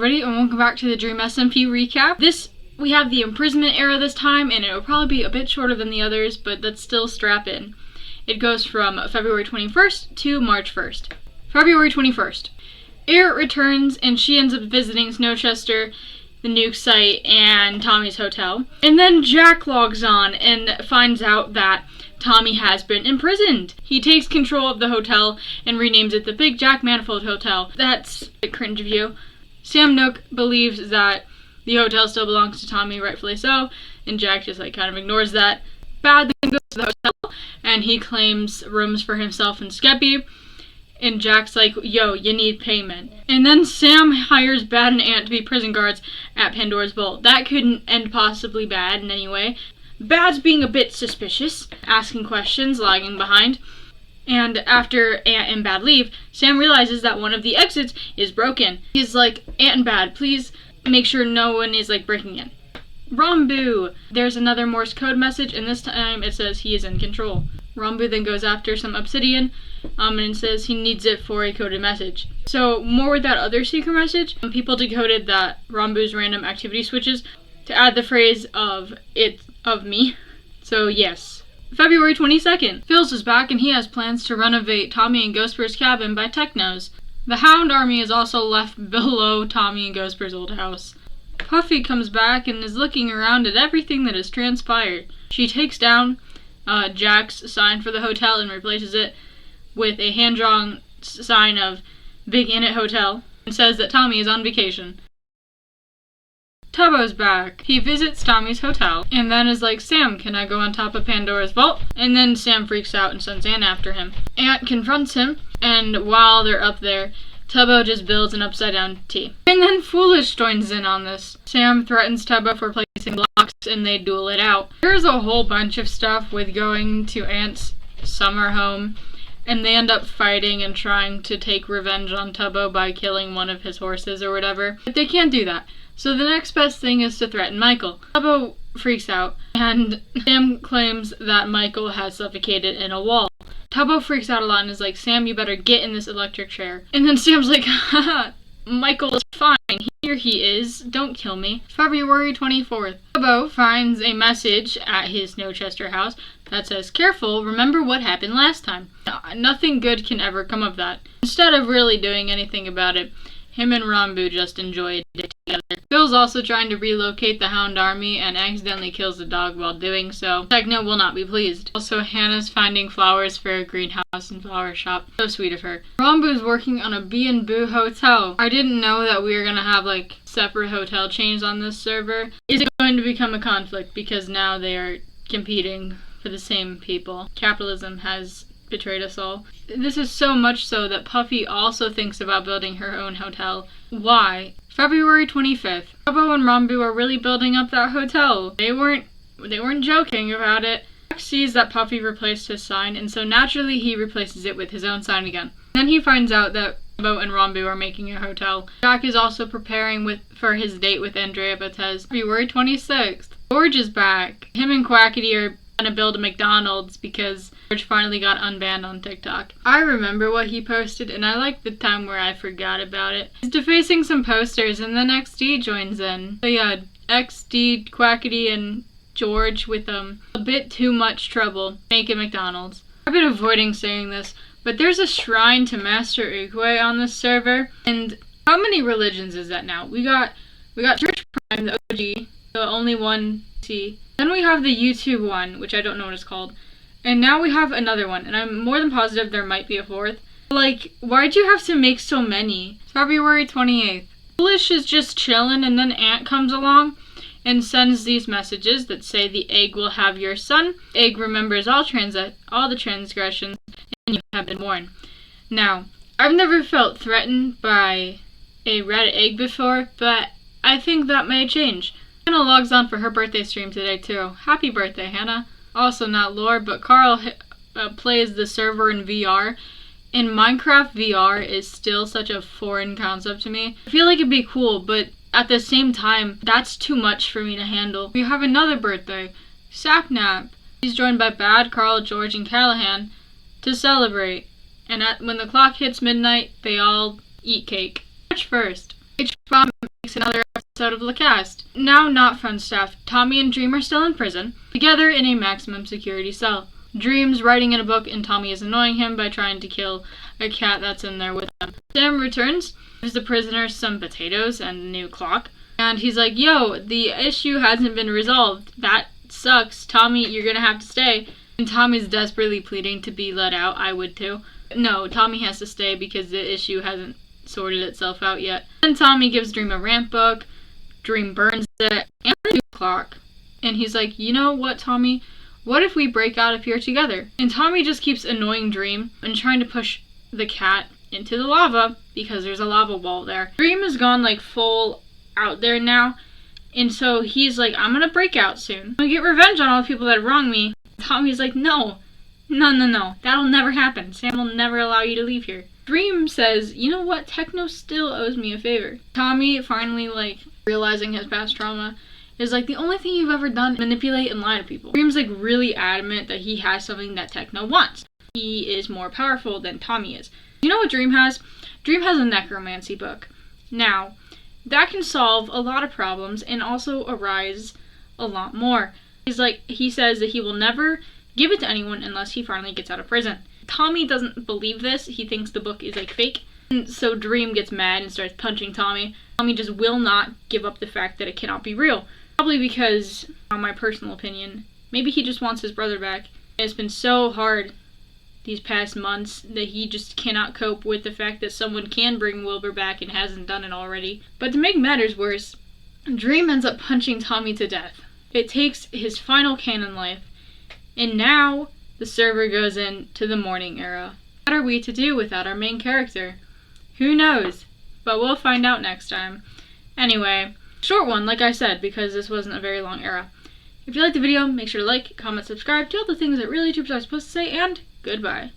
Ready? And welcome back to the Dream SMP recap. We have the imprisonment era this time, and it will probably be a bit shorter than the others, but that's still strap in. It goes from February 21st to March 1st. February 21st. Erin returns, and she ends up visiting Snowchester, the nuke site, and Tommy's hotel. And then Jack logs on and finds out that Tommy has been imprisoned. He takes control of the hotel and renames it the Big Jack Manifold Hotel. That's a cringe view. Sam Nook believes that the hotel still belongs to Tommy, rightfully so, and Jack just kind of ignores that. Bad then goes to the hotel, and he claims rooms for himself and Skeppy, and Jack's like, yo, you need payment. And then Sam hires Bad and Ant to be prison guards at Pandora's Vault. That couldn't end possibly bad in any way. Bad's being a bit suspicious, asking questions, lagging behind. And after Ant and Bad leave, Sam realizes that one of the exits is broken. He's like, Ant and Bad, please make sure no one is breaking in. Rambu! There's another Morse code message, and this time it says he is in control. Rambu then goes after some obsidian, and says he needs it for a coded message. So, more with that other secret message, people decoded that Rambu's random activity switches to add the phrase of me. So, yes. February 22nd. Phils is back, and he has plans to renovate Tommy and Ghostbird's cabin by Technos. The Hound Army is also left below Tommy and Ghostbird's old house. Puffy comes back and is looking around at everything that has transpired. She takes down Jack's sign for the hotel and replaces it with a hand-drawn sign of Big Inn Hotel and says that Tommy is on vacation. Tubbo's back. He visits Tommy's hotel and then is like, Sam, can I go on top of Pandora's Vault? And then Sam freaks out and sends Ant after him. Ant confronts him, and while they're up there, Tubbo just builds an upside-down T. And then Foolish joins in on this. Sam threatens Tubbo for placing blocks, and they duel it out. There's a whole bunch of stuff with going to Ant's summer home, and they end up fighting and trying to take revenge on Tubbo by killing one of his horses or whatever. But they can't do that. So the next best thing is to threaten Michael. Tubbo freaks out, and Sam claims that Michael has suffocated in a wall. Tubbo freaks out a lot and is like, Sam, you better get in this electric chair. And then Sam's like, haha, Michael is fine. Here he is. Don't kill me. February 24th. Tubbo finds a message at his Snowchester house that says, careful, remember what happened last time. Nothing good can ever come of that. Instead of really doing anything about it, him and Rambu just enjoy it together. Phil's also trying to relocate the Hound Army and accidentally kills the dog while doing so. Techno will not be pleased. Also, Hannah's finding flowers for a greenhouse and flower shop. So sweet of her. Rambu's working on a B&Boo hotel. I didn't know that we were gonna have separate hotel chains on this server. Is it going to become a conflict because now they are competing for the same people? Capitalism has betrayed us all. This is so much so that Puffy also thinks about building her own hotel. Why? February 25th. Tubbo and Rambu are really building up that hotel. They weren't joking about it. Jack sees that Puffy replaced his sign, and so naturally he replaces it with his own sign again. Then he finds out that Tubbo and Rambu are making a hotel. Jack is also preparing for his date with Andrea Battez. February 26th. George is back. Him and Quackity are gonna build a McDonald's because George finally got unbanned on TikTok. I remember what he posted, and I like the time where I forgot about it. He's defacing some posters, and then XD joins in. So yeah, XD, Quackity, and George with a bit too much trouble making McDonald's. I've been avoiding saying this, but there's a shrine to Master Oogway on this server, and how many religions is that now? We got Church Prime, the OG, the only one see. Then we have the YouTube one, which I don't know what it's called. And now we have another one, and I'm more than positive there might be a fourth. Why'd you have to make so many? February 28th. Foolish is just chilling, and then Ant comes along and sends these messages that say the egg will have your son. Egg remembers all the transgressions, and you have been born. Now, I've never felt threatened by a red egg before, but I think that may change. Hannah logs on for her birthday stream today too. Happy birthday, Hannah. Also not lore, but Carl plays the server in VR. And Minecraft VR is still such a foreign concept to me. I feel like it'd be cool, but at the same time, that's too much for me to handle. We have another birthday, Sapnap. He's joined by Bad, Carl, George, and Callahan to celebrate. And when the clock hits midnight, they all eat cake. March 1st. Bob makes another episode of the cast. Now not fun stuff. Tommy and Dream are still in prison, together in a maximum security cell. Dream's writing in a book and Tommy is annoying him by trying to kill a cat that's in there with him. Sam returns, gives the prisoners some potatoes and a new clock, and he's like, yo, the issue hasn't been resolved. That sucks. Tommy, you're gonna have to stay. And Tommy's desperately pleading to be let out. I would too. No, Tommy has to stay because the issue hasn't sorted itself out yet. Then Tommy gives Dream a rant book. Dream burns it and a new clock. And he's like, you know what, Tommy? What if we break out of here together? And Tommy just keeps annoying Dream and trying to push the cat into the lava because there's a lava wall there. Dream has gone like full out there now. And so he's like, I'm gonna break out soon. I'm gonna get revenge on all the people that wronged me. Tommy's like, no. That'll never happen. Sam will never allow you to leave here. Dream says, you know what? Techno still owes me a favor. Tommy, finally, like, realizing his past trauma, is like, the only thing you've ever done is manipulate and lie to people. Dream's, like, really adamant that he has something that Techno wants. He is more powerful than Tommy is. You know what Dream has? Dream has a necromancy book. Now, that can solve a lot of problems and also arise a lot more. He says that he will never give it to anyone unless he finally gets out of prison. Tommy doesn't believe this. He thinks the book is like fake. And so Dream gets mad and starts punching Tommy. Tommy just will not give up the fact that it cannot be real. Probably because, on my personal opinion, maybe he just wants his brother back. It's been so hard these past months that he just cannot cope with the fact that someone can bring Wilbur back and hasn't done it already. But to make matters worse, Dream ends up punching Tommy to death. It takes his final canon life, and now the server goes into the morning era. What are we to do without our main character? Who knows? But we'll find out next time. Anyway, short one, like I said, because this wasn't a very long era. If you liked the video, make sure to like, comment, subscribe, do all the things that really YouTubers are supposed to say, and goodbye.